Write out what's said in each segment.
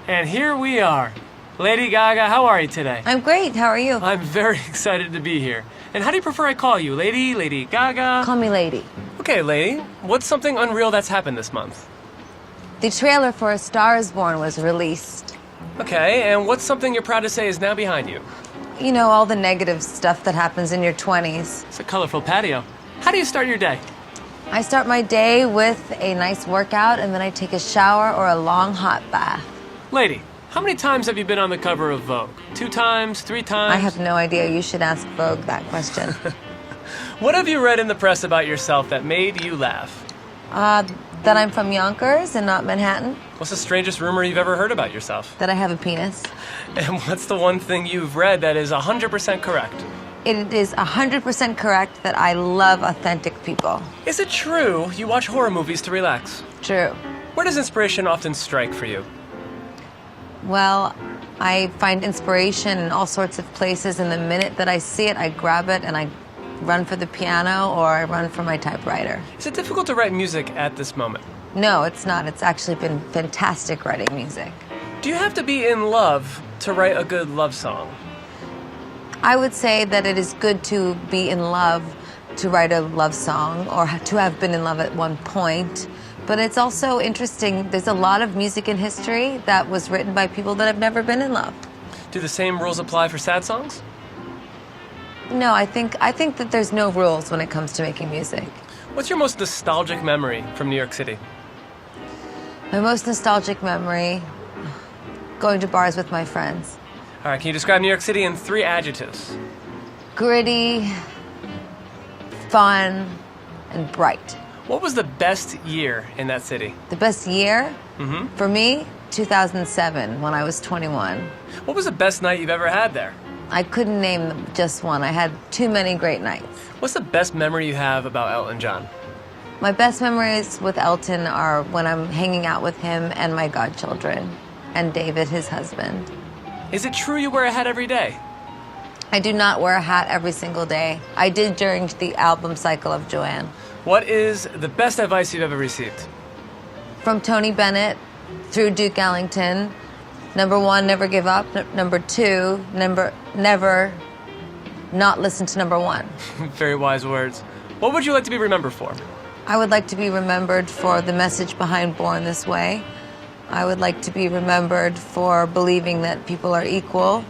And here we are. Lady Gaga, how are you today? I'm great. How are you? I'm very excited to be here. And how do you prefer I call you? Lady, Lady Gaga? Call me Lady. Okay, Lady. What's something unreal that's happened this month? The trailer for A Star is Born was released. Okay, and what's something you're proud to say is now behind you? You know, all the negative stuff that happens in your 20s. It's a colorful patio. How do you start your day? I start my day with a nice workout, and then I take a shower or a long hot bath. Lady, how many times have you been on the cover of Vogue? 2 times? 3 times? I have no idea. You should ask Vogue that question. What have you read in the press about yourself that made you laugh? That I'm from Yonkers and not Manhattan. What's the strangest rumor you've ever heard about yourself? That I have a penis. And what's the one thing you've read that is 100% correct? It is 100% correct that I love authentic people. Is it true you watch horror movies to relax? True. Where does inspiration often strike for you? Well, I find inspiration in all sorts of places, and the minute that I see it, I grab it and I run for the piano or I run for my typewriter. Is it difficult to write music at this moment? No, it's not. It's actually been fantastic writing music. Do you have to be in love to write a good love song? I would say that it is good to be in love to write a love song or to have been in love at one point. But it's also interesting, there's a lot of music in history that was written by people that have never been in love. Do the same rules apply for sad songs? No, I think that there's no rules when it comes to making music. What's your most nostalgic memory from New York City? My most nostalgic memory, going to bars with my friends. All right, can you describe New York City in 3 adjectives? Gritty, fun, and bright. What was the best year in that city? The best year? Mm-hmm. For me, 2007, when I was 21. What was the best night you've ever had there? I couldn't name just one. I had too many great nights. What's the best memory you have about Elton John? My best memories with Elton are when I'm hanging out with him and my godchildren, and David, his husband. Is it true you wear a hat every day? I do not wear a hat every single day. I did during the album cycle of Joanne. What is the best advice you've ever received? From Tony Bennett through Duke Ellington. Number 1, never give up. Number 2, never not listen to number 1. Very wise words. What would you like to be remembered for? I would like to be remembered for the message behind Born This Way. I would like to be remembered for believing that people are equal.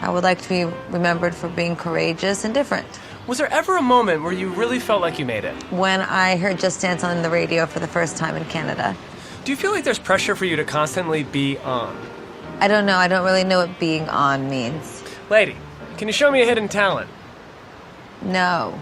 I would like to be remembered for being courageous and different. Was there ever a moment where you really felt like you made it? When I heard Just Dance on the radio for the first time in Canada. Do you feel like there's pressure for you to constantly be on? I don't know. I don't really know what being on means. Lady, can you show me a hidden talent? No.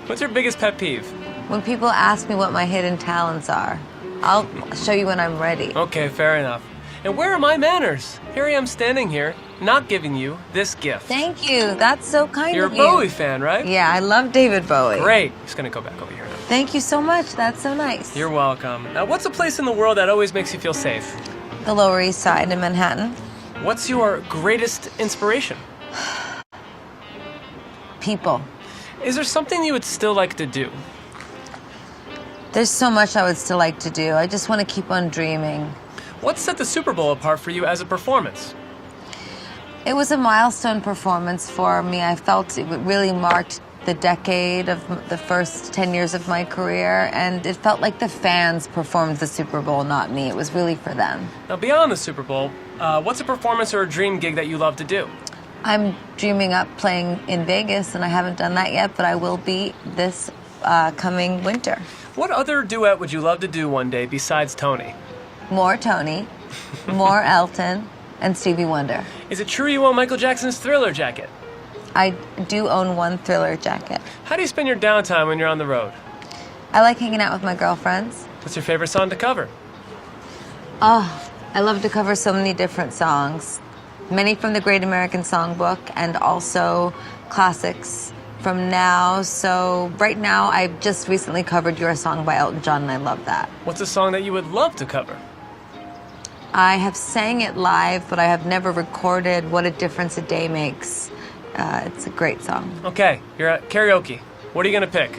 What's your biggest pet peeve? When people ask me what my hidden talents are, I'll show you when I'm ready. Okay, fair enough. And where are my manners? Here I am standing here, not giving you this gift. Thank you. That's so kind You're of a you. Bowie fan, right? Yeah, I love David Bowie. Great. Just gonna go back over here now. Thank you so much. That's so nice. You're welcome. Now, what's a place in the world that always makes you feel safe? The Lower East Side in Manhattan. What's your greatest inspiration? People. Is there something you would still like to do? There's so much I would still like to do. I just want to keep on dreaming. What set the Super Bowl apart for you as a performance? It was a milestone performance for me. I felt it really marked the decade of the first 10 years of my career, and it felt like the fans performed the Super Bowl, not me. It was really for them. Now, beyond the Super Bowl, what's a performance or a dream gig that you love to do? I'm dreaming up playing in Vegas, and I haven't done that yet, but I will be this coming winter. What other duet would you love to do one day besides Tony? More Tony, more Elton, and Stevie Wonder. Is it true you own Michael Jackson's Thriller jacket? I do own one Thriller jacket. How do you spend your downtime when you're on the road? I like hanging out with my girlfriends. What's your favorite song to cover? Oh, I love to cover so many different songs. Many from the Great American Songbook and also classics from now. So right now, I've just recently covered Your Song by Elton John, and I love that. What's a song that you would love to cover? I have sang it live, but I have never recorded What a Difference a Day Makes. It's a great song. Okay, you're at karaoke. What are you going to pick?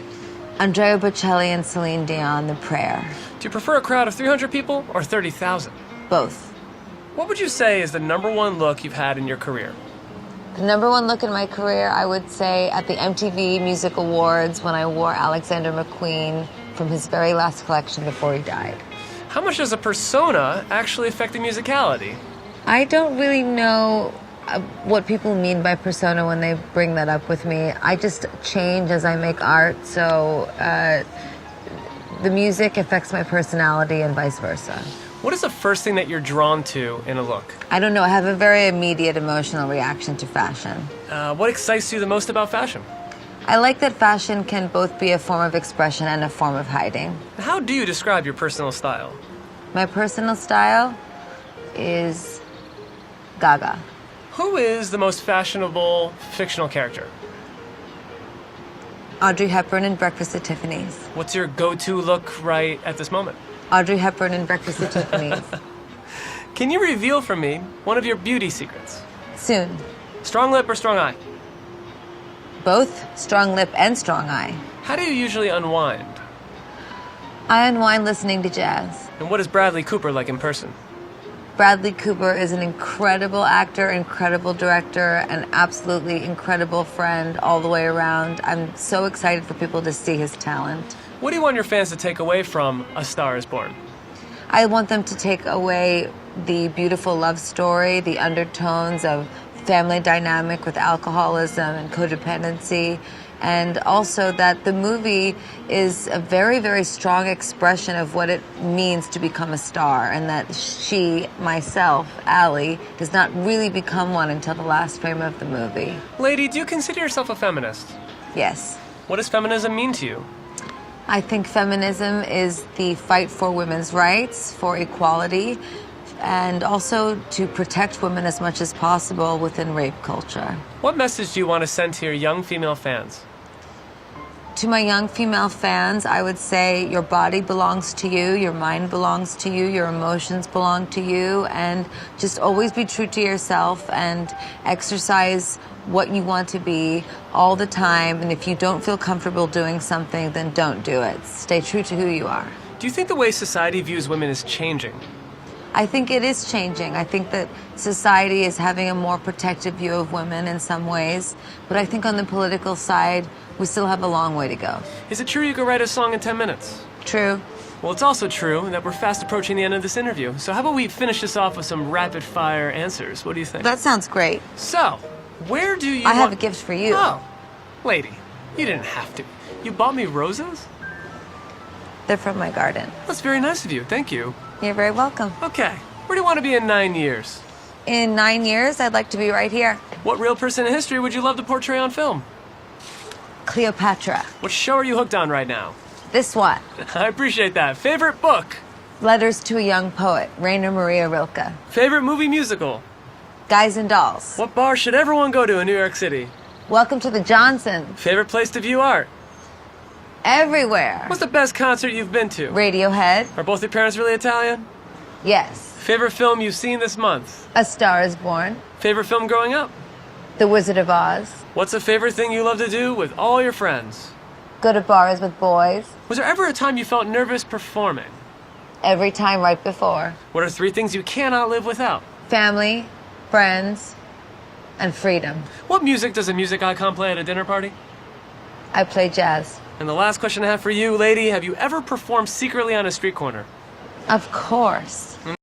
Andrea Bocelli and Celine Dion, The Prayer. Do you prefer a crowd of 300 people or 30,000? Both. What would you say is the number one look you've had in your career? The number one look in my career, I would say, at the MTV Music Awards when I wore Alexander McQueen from his very last collection before he died. How much does a persona actually affect the musicality? I don't really know what people mean by persona when they bring that up with me. I just change as I make art, so the music affects my personality and vice versa. What is the first thing that you're drawn to in a look? I don't know, I have a very immediate emotional reaction to fashion. What excites you the most about fashion? I like that fashion can both be a form of expression and a form of hiding. How do you describe your personal style? My personal style is Gaga. Who is the most fashionable fictional character? Audrey Hepburn in Breakfast at Tiffany's. What's your go-to look right at this moment? Audrey Hepburn in Breakfast at Tiffany's. Can you reveal for me one of your beauty secrets? Soon. Strong lip or strong eye? Both strong lip and strong eye. How do you usually unwind? I unwind listening to jazz. And what is Bradley Cooper like in person? Bradley Cooper is an incredible actor, incredible director, an absolutely incredible friend all the way around. I'm so excited for people to see his talent. What do you want your fans to take away from A Star is Born? I want them to take away the beautiful love story, the undertones of family dynamic with alcoholism and codependency, and also that the movie is a very, very strong expression of what it means to become a star, and that she, myself, Allie, does not really become one until the last frame of the movie. Lady, do you consider yourself a feminist? Yes. What does feminism mean to you? I think feminism is the fight for women's rights, for equality, and also to protect women as much as possible within rape culture. What message do you want to send to your young female fans? To my young female fans, I would say your body belongs to you, your mind belongs to you, your emotions belong to you, and just always be true to yourself and exercise what you want to be all the time. And if you don't feel comfortable doing something, then don't do it. Stay true to who you are. Do you think the way society views women is changing? I think it is changing. I think that society is having a more protective view of women in some ways, but I think on the political side, we still have a long way to go. Is it true you could write a song in 10 minutes? True. Well, it's also true that we're fast approaching the end of this interview. So how about we finish this off with some rapid-fire answers? What do you think? That sounds great. So, where do you I have a gift for you. Oh, lady, you didn't have to. You bought me roses? They're from my garden. That's very nice of you. Thank you. You're very welcome. Okay, where do you want to be in 9 years? In 9 years, I'd like to be right here. What real person in history would you love to portray on film? Cleopatra. What show are you hooked on right now? This one. I appreciate that. Favorite book? Letters to a Young Poet, Rainer Maria Rilke. Favorite movie musical? Guys and Dolls. What bar should everyone go to in New York City? Welcome to the Johnson. Favorite place to view art? Everywhere. What's the best concert you've been to? Radiohead. Are both your parents really Italian? Yes. Favorite film you've seen this month? A Star is Born. Favorite film growing up? The Wizard of Oz. What's a favorite thing you love to do with all your friends? Go to bars with boys. Was there ever a time you felt nervous performing? Every time right before. What are 3 things you cannot live without? Family, friends, and freedom. What music does a music icon play at a dinner party? I play jazz. And the last question I have for you, lady, have you ever performed secretly on a street corner? Of course.